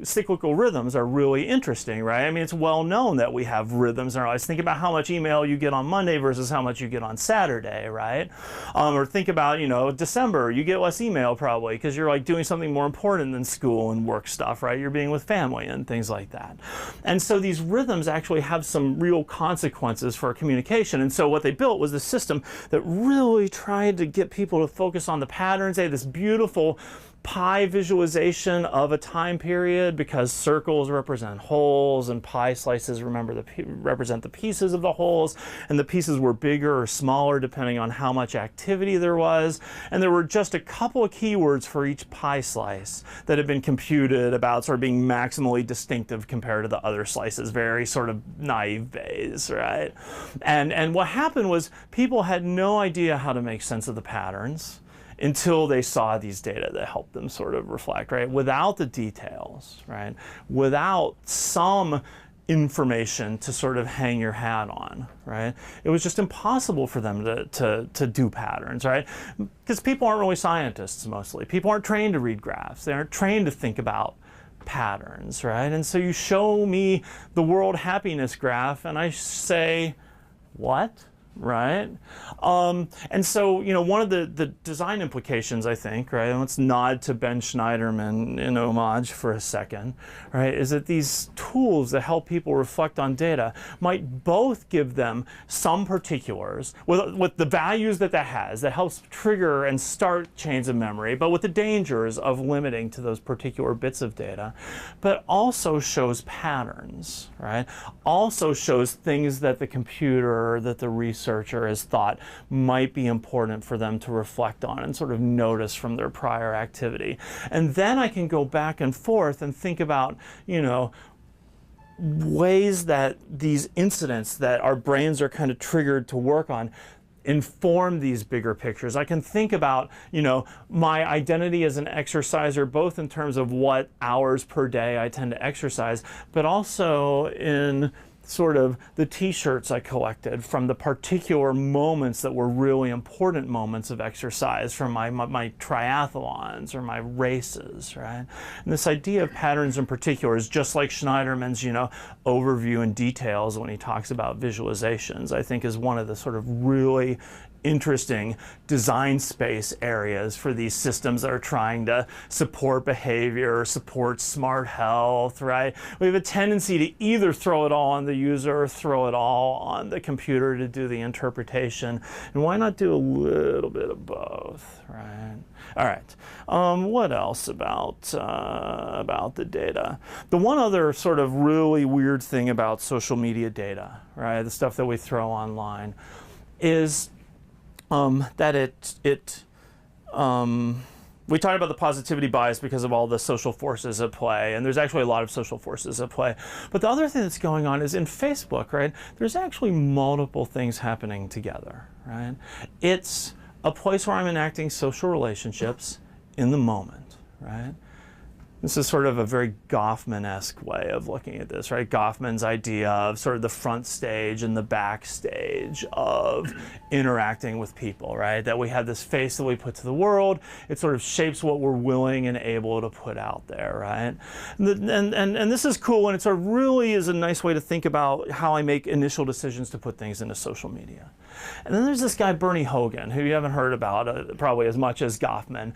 cyclical rhythms are really interesting, right? I mean, it's well known that we have rhythms in our lives. Think about how much email you get on Monday versus how much you get on Saturday, right? Or think about, you know, December, you get less email probably because you're like doing something more important than school and work stuff, right? You're being with family and things like that. And so these rhythms actually have some real consequences for our communication. And so what they built was a system that really tried to get people to focus on the patterns. They had this beautiful pie visualization of a time period because circles represent wholes and pie slices represent the pieces of the wholes, and the pieces were bigger or smaller depending on how much activity there was. And there were just a couple of keywords for each pie slice that had been computed about sort of being maximally distinctive compared to the other slices, very sort of naive Bayes, right? And what happened was people had no idea how to make sense of the patterns until they saw these data that helped them sort of reflect, right? Without the details, right? Without some information to sort of hang your hat on, right? It was just impossible for them to do patterns, right? Because people aren't really scientists mostly. People aren't trained to read graphs. They aren't trained to think about patterns, right? And so you show me the world happiness graph and I say, what? Right? And so, you know, one of the design implications, I think, right, and let's nod to Ben Schneiderman in homage for a second, right, is that these tools that help people reflect on data might both give them some particulars with the values that has, that helps trigger and start chains of memory, but with the dangers of limiting to those particular bits of data, but also shows patterns, right? Also shows things that the computer, that the researcher has thought might be important for them to reflect on and sort of notice from their prior activity. And then I can go back and forth and think about, you know, ways that these incidents that our brains are kind of triggered to work on inform these bigger pictures. I can think about, you know, my identity as an exerciser, both in terms of what hours per day I tend to exercise, but also in sort of the t-shirts I collected from the particular moments that were really important moments of exercise, from my triathlons or my races, right? And this idea of patterns in particular is just like Schneiderman's, you know, overview and details when he talks about visualizations, I think is one of the sort of really interesting design space areas for these systems that are trying to support behavior, support smart health, right? We have a tendency to either throw it all on the user or throw it all on the computer to do the interpretation. And why not do a little bit of both, right? All right, what else about the data? The one other sort of really weird thing about social media data, right, the stuff that we throw online, is that we talked about the positivity bias because of all the social forces at play, and there's actually a lot of social forces at play. But the other thing that's going on is in Facebook, right, there's actually multiple things happening together, right? It's a place where I'm enacting social relationships in the moment, right? This is sort of a very Goffman-esque way of looking at this, right? Goffman's idea of sort of the front stage and the backstage of interacting with people, right? That we have this face that we put to the world. It sort of shapes what we're willing and able to put out there, right? And this is cool, and it sort of really is a nice way to think about how I make initial decisions to put things into social media. And then there's this guy, Bernie Hogan, who you haven't heard about probably as much as Goffman.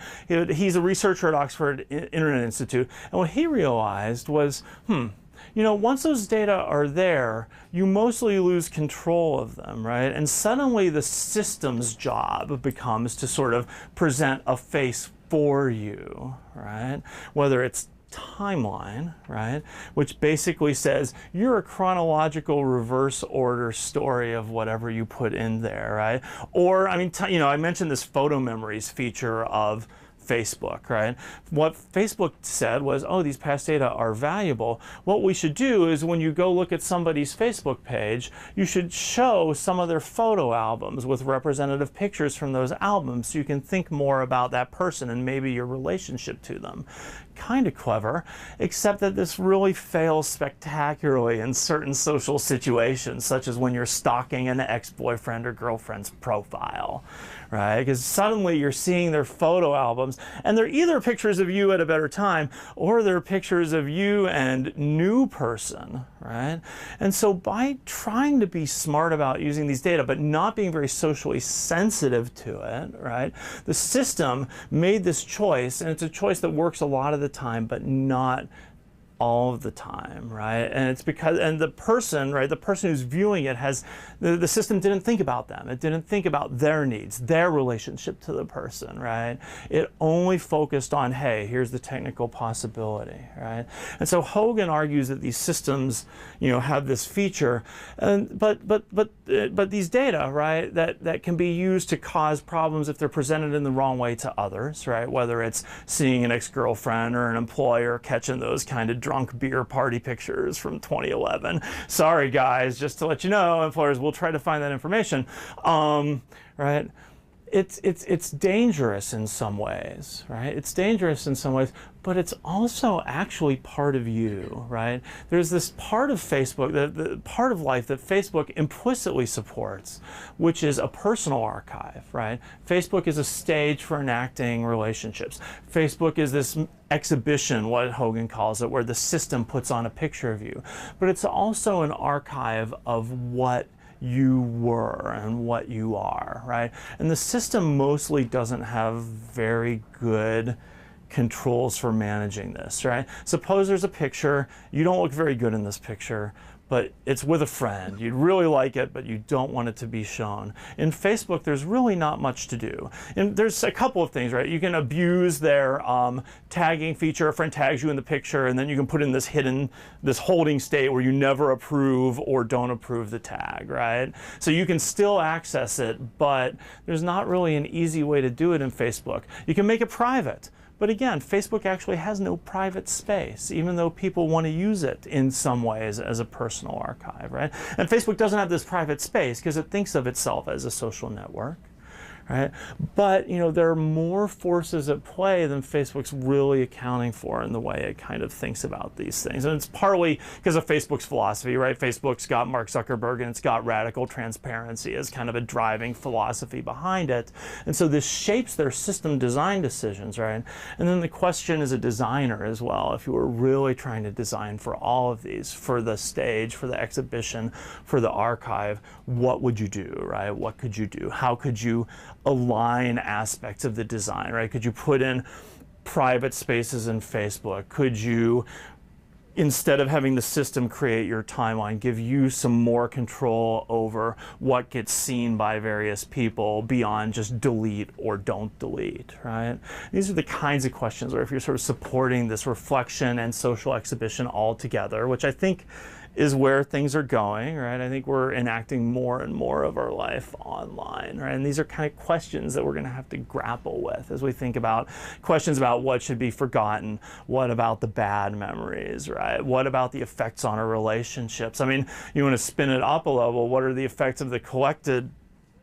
He's a researcher at Oxford Internet Institute, and what he realized was, you know, once those data are there, you mostly lose control of them, right? And suddenly the system's job becomes to sort of present a face for you, right? Whether it's timeline, right, which basically says you're a chronological reverse order story of whatever you put in there, right? Or, I mean, you know, I mentioned this photo memories feature of Facebook, right? What Facebook said was, oh, these past data are valuable. What we should do is when you go look at somebody's Facebook page, you should show some of their photo albums with representative pictures from those albums so you can think more about that person and maybe your relationship to them. Kind of clever, except that this really fails spectacularly in certain social situations, such as when you're stalking an ex-boyfriend or girlfriend's profile, right? Because suddenly you're seeing their photo albums, and they're either pictures of you at a better time, or they're pictures of you and new person, right? And so by trying to be smart about using these data, but not being very socially sensitive to it, right? The system made this choice, and it's a choice that works a lot of the time, but not all of the time, right? And it's because, and the person, right, the person who's viewing it has, the system didn't think about them. It didn't think about their needs, their relationship to the person, right? It only focused on, hey, here's the technical possibility, right? And so Hogan argues that these systems, you know, have this feature, and but these data, right, that can be used to cause problems if they're presented in the wrong way to others, right? Whether it's seeing an ex-girlfriend or an employer catching those kind of drunk beer party pictures from 2011. Sorry guys, just to let you know, employers will try to find that information, right? It's dangerous in some ways, right? It's dangerous in some ways, but it's also actually part of you, right? There's this part of Facebook, the part of life that Facebook implicitly supports, which is a personal archive, right? Facebook is a stage for enacting relationships. Facebook is this exhibition, what Hogan calls it, where the system puts on a picture of you. But it's also an archive of what you were and what you are, right? And the system mostly doesn't have very good controls for managing this, right? Suppose there's a picture, you don't look very good in this picture, but it's with a friend. You'd really like it, but you don't want it to be shown. In Facebook, there's really not much to do. And there's a couple of things, right? You can abuse their tagging feature. A friend tags you in the picture, and then you can put in this hidden, this holding state where you never approve or don't approve the tag, right? So you can still access it, but there's not really an easy way to do it in Facebook. You can make it private. But again, Facebook actually has no private space, even though people want to use it in some ways as a personal archive, right? And Facebook doesn't have this private space because it thinks of itself as a social network, right? But, you know, there are more forces at play than Facebook's really accounting for in the way it kind of thinks about these things. And it's partly because of Facebook's philosophy, right? Facebook's got Mark Zuckerberg, and it's got radical transparency as kind of a driving philosophy behind it. And so this shapes their system design decisions, right? And then the question as a designer as well, if you were really trying to design for all of these, for the stage, for the exhibition, for the archive, what would you do, right? What could you do? How could you align aspects of the design, right? Could you put in private spaces in Facebook? Could you, instead of having the system create your timeline, give you some more control over what gets seen by various people beyond just delete or don't delete, right? These are the kinds of questions where if you're sort of supporting this reflection and social exhibition all together, which I think is where things are going, right? I think we're enacting more and more of our life online, right? And these are kind of questions that we're going to have to grapple with as we think about questions about what should be forgotten, what about the bad memories, right? What about the effects on our relationships? I mean, you want to spin it up a level, what are the effects of the collected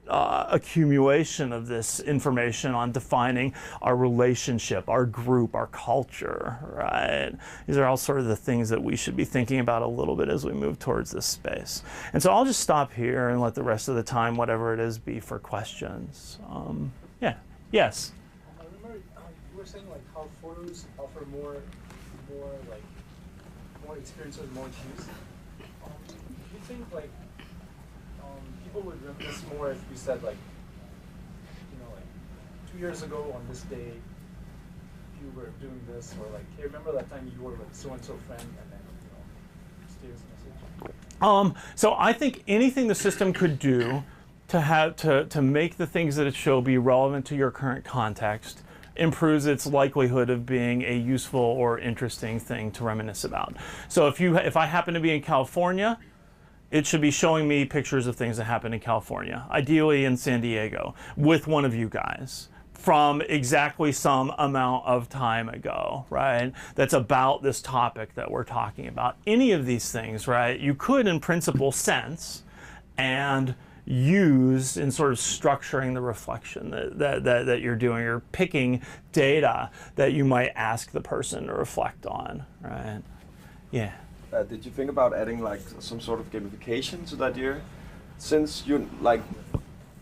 accumulation of this information on defining our relationship, our group, our culture, right? These are all sort of the things that we should be thinking about a little bit as we move towards this space. And so I'll just stop here and let the rest of the time, whatever it is, be for questions. Yeah. Yes? I remember you were saying like how photos offer more experiences, more cues. Do you think like people would reminisce more if you said like, you know, like 2 years ago on this day you were doing this, or like, hey, remember that time you were with so and so friend, and then status message? So I think anything the system could do to make the things that it show be relevant to your current context improves its likelihood of being a useful or interesting thing to reminisce about. So if I happen to be in California, it should be showing me pictures of things that happened in California, ideally in San Diego, with one of you guys from exactly some amount of time ago, right? That's about this topic that we're talking about. Any of these things, right, you could in principle sense and use in sort of structuring the reflection that you're doing. You're picking data that you might ask the person to reflect on, right? Yeah. Did you think about adding like some sort of gamification to the idea? Since you're like,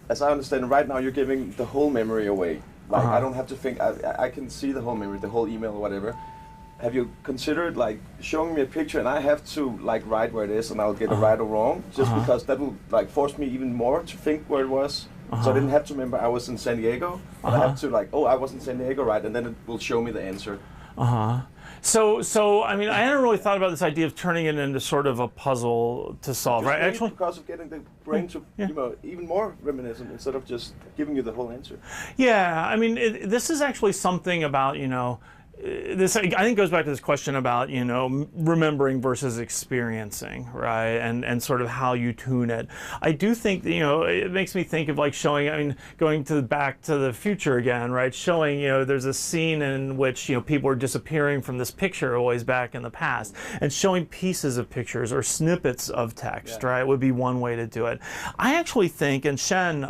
as I understand it, right now you're giving the whole memory away. Like I don't have to think, I can see the whole memory, the whole email or whatever. Have you considered like showing me a picture and I have to like write where it is and I'll get it right or wrong, just because that will like force me even more to think where it was. So I didn't have to remember I was in San Diego. I have to like, oh, I was in San Diego, right? And then it will show me the answer. So I mean, I hadn't really thought about this idea of turning it into sort of a puzzle to solve, right? Actually, because of getting the brain to you know, even more reminiscent instead of just giving you the whole answer. Yeah, I mean, this is actually something about, you know, this, I think, goes back to this question about, you know, remembering versus experiencing, right? And sort of how you tune it. I do think that, you know, it makes me think of like showing, I mean, going to Back to the Future again, right? Showing, you know, there's a scene in which, you know, people are disappearing from this picture always back in the past, and showing pieces of pictures or snippets of text, right, would be one way to do it. I actually think, and Shen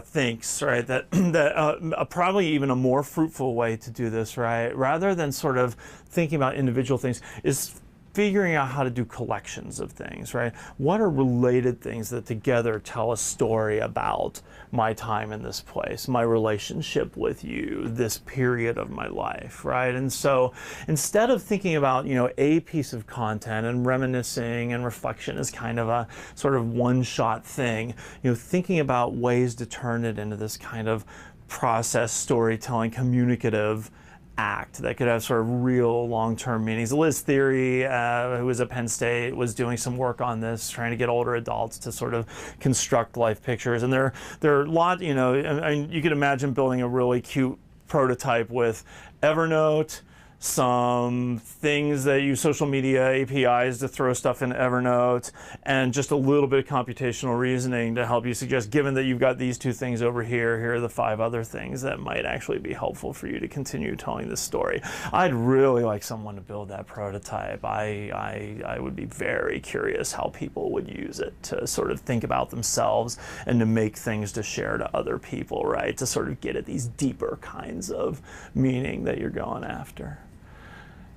thinks, right, that probably even a more fruitful way to do this, right, rather than sort of thinking about individual things, is figuring out how to do collections of things, right? What are related things that together tell a story about my time in this place, my relationship with you, this period of my life, right? And so instead of thinking about, you know, a piece of content and reminiscing and reflection as kind of a sort of one-shot thing, you know, thinking about ways to turn it into this kind of process, storytelling, communicative act that could have sort of real long-term meanings. Liz Theory, who was at Penn State, was doing some work on this, trying to get older adults to sort of construct life pictures. And there are a lot, you know, I mean, you could imagine building a really cute prototype with Evernote, some things that use social media APIs to throw stuff in Evernote, and just a little bit of computational reasoning to help you suggest, given that you've got these two things over here, here are the 5 other things that might actually be helpful for you to continue telling this story. I'd really like someone to build that prototype. I would be very curious how people would use it to sort of think about themselves and to make things to share to other people, right? To sort of get at these deeper kinds of meaning that you're going after.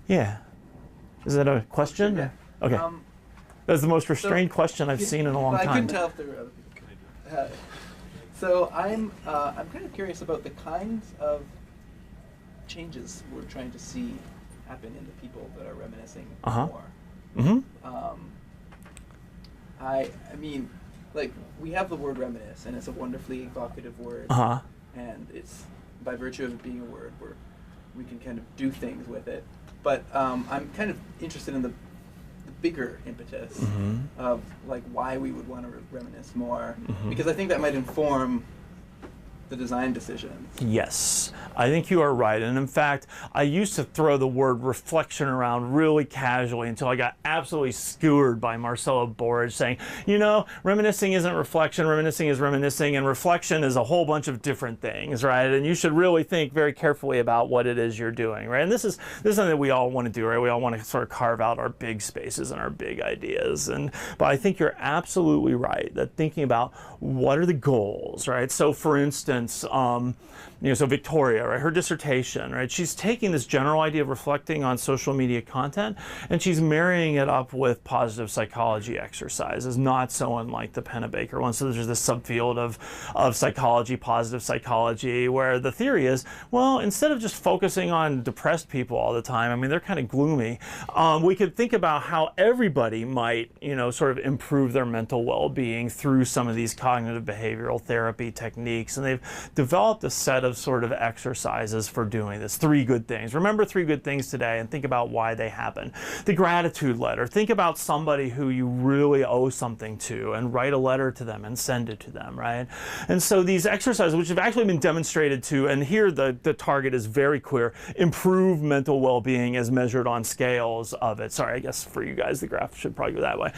Yeah. Is that a question? Yeah. Okay. That's the most restrained question I've seen in a long time. I couldn't tell if there were other people. So I'm kind of curious about the kinds of changes we're trying to see happen in the people that are reminiscing more. I mean, like, we have the word reminisce, and it's a wonderfully evocative word. And it's, by virtue of it being a word, we can kind of do things with it. But I'm kind of interested in the bigger impetus of like why we would want to reminisce more, because I think that might inform the design decisions. Yes, I think you are right. And in fact, I used to throw the word reflection around really casually until I got absolutely skewered by Marcelo Borges saying, you know, reminiscing isn't reflection, reminiscing is reminiscing, and reflection is a whole bunch of different things, right? And you should really think very carefully about what it is you're doing, right? And this is something that we all want to do, right? We all want to sort of carve out our big spaces and our big ideas. But I think you're absolutely right that thinking about what are the goals, right? So for instance, you know, so Victoria, right, her dissertation, right, she's taking this general idea of reflecting on social media content and she's marrying it up with positive psychology exercises, not so unlike the Pennebaker one. So there's this subfield of psychology, positive psychology, where the theory is, well, instead of just focusing on depressed people all the time, I mean, they're kind of gloomy, we could think about how everybody might, you know, sort of improve their mental well-being through some of these cognitive behavioral therapy techniques. And they've developed a set of sort of exercises for doing this. 3 good things. Remember 3 good things today and think about why they happen. The gratitude letter. Think about somebody who you really owe something to and write a letter to them and send it to them, right? And so these exercises, which have actually been demonstrated to, and here the target is very clear, improve mental well-being as measured on scales of it. Sorry, I guess for you guys the graph should probably go that way.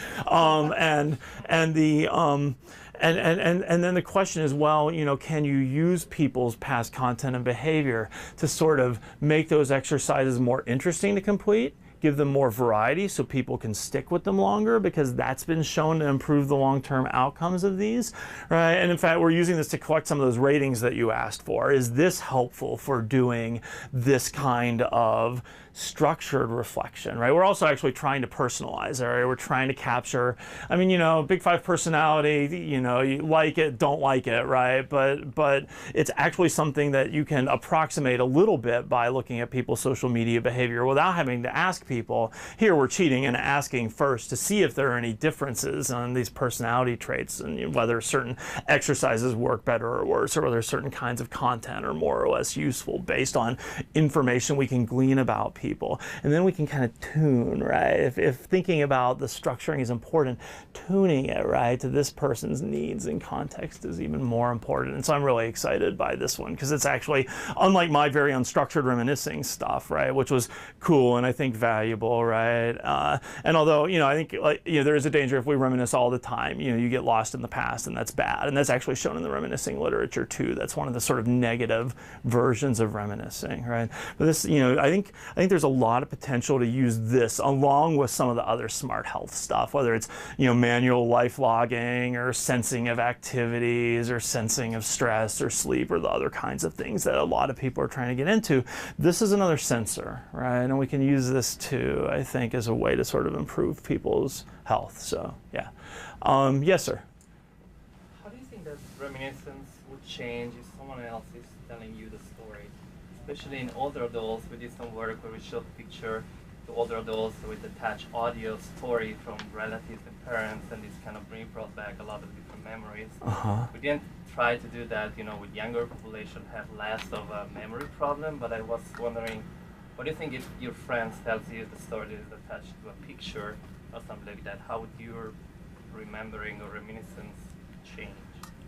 And then the question is, well, you know, can you use people's past content and behavior to sort of make those exercises more interesting to complete? Give them more variety so people can stick with them longer, because that's been shown to improve the long-term outcomes of these, right? And in fact, we're using this to collect some of those ratings that you asked for. Is this helpful for doing this kind of structured reflection, right? We're also actually trying to personalize, right? We're trying to capture, I mean, you know, Big 5 personality, you know, you like it, don't like it, right? But it's actually something that you can approximate a little bit by looking at people's social media behavior without having to ask people. Here we're cheating and asking first to see if there are any differences on these personality traits and whether certain exercises work better or worse, or whether certain kinds of content are more or less useful based on information we can glean about people. And then we can kind of tune, right? If thinking about the structuring is important, tuning it, right, to this person's needs and context is even more important. And so I'm really excited by this one because it's actually, unlike my very unstructured reminiscing stuff, right, which was cool and I think valuable, right? And although, you know, I think, like, you know, there is a danger if we reminisce all the time, you know, you get lost in the past, and that's bad. And that's actually shown in the reminiscing literature too. That's one of the sort of negative versions of reminiscing, right? But this, you know, I think there's a lot of potential to use this along with some of the other smart health stuff, whether it's, you know, manual life logging or sensing of activities or sensing of stress or sleep or the other kinds of things that a lot of people are trying to get into. This is another sensor, right? And we can use this too, I think, as a way to sort of improve people's health. So, yeah. Yes, sir. How do you think that reminiscence would change if someone else is telling you the story? Especially in older adults, we did some work where we showed picture to older adults with attached audio story from relatives and parents, and this kind of brought back a lot of different memories. We didn't try to do that, you know, with younger population have less of a memory problem, but I was wondering, what do you think if your friend tells you the story that is attached to a picture or something like that? How would your remembering or reminiscence change?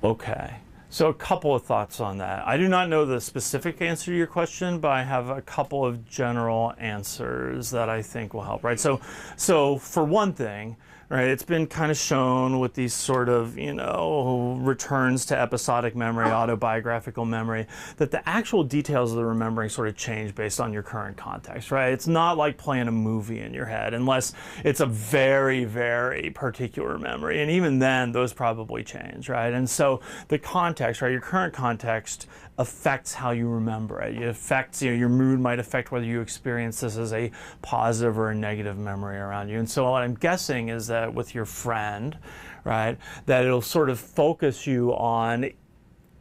Okay. So a couple of thoughts on that. I do not know the specific answer to your question, but I have a couple of general answers that I think will help, right? So for one thing, right, it's been kind of shown with these sort of, you know, returns to episodic memory, autobiographical memory, that the actual details of the remembering sort of change based on your current context, right? It's not like playing a movie in your head unless it's a very, very particular memory. And even then, those probably change, right? And so the context, right, your current context affects how you remember it. It affects, you know, your mood might affect whether you experience this as a positive or a negative memory around you. And so what I'm guessing is that with your friend, right, that it'll sort of focus you on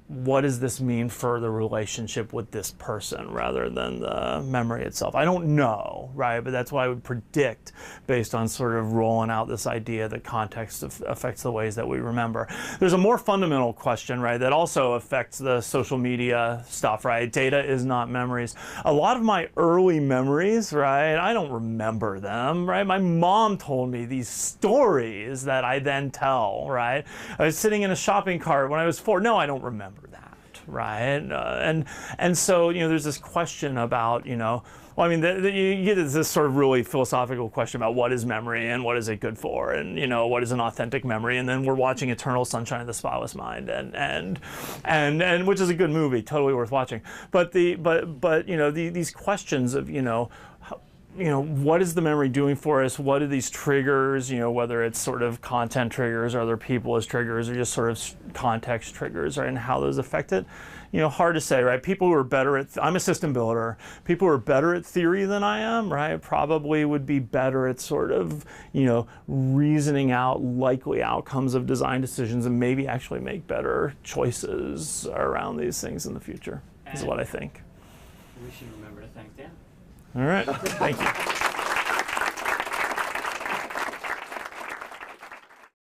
what does this mean for the relationship with this person rather than the memory itself. I don't know, right? But that's what I would predict based on sort of rolling out this idea that context affects the ways that we remember. There's a more fundamental question, right, that also affects the social media stuff, right? Data is not memories. A lot of my early memories, right, I don't remember them, right? My mom told me these stories that I then tell, right? I was sitting in a shopping cart when I was 4. No, I don't remember that, right? And so, you know, there's this question about, you know, well, I mean, you get this sort of really philosophical question about what is memory and what is it good for, and, you know, what is an authentic memory. And then we're watching Eternal Sunshine of the Spotless Mind, and which is a good movie, totally worth watching. But you know, these questions of, you know, what is the memory doing for us? What are these triggers? You know, whether it's sort of content triggers or other people as triggers, or just sort of context triggers, right? And how those affect it. You know, hard to say, right? People who are better at, I'm a system builder, people who are better at theory than I am, right, probably would be better at sort of, you know, reasoning out likely outcomes of design decisions and maybe actually make better choices around these things in the future, is what I think. We should remember to thank Dan. All right, thank you.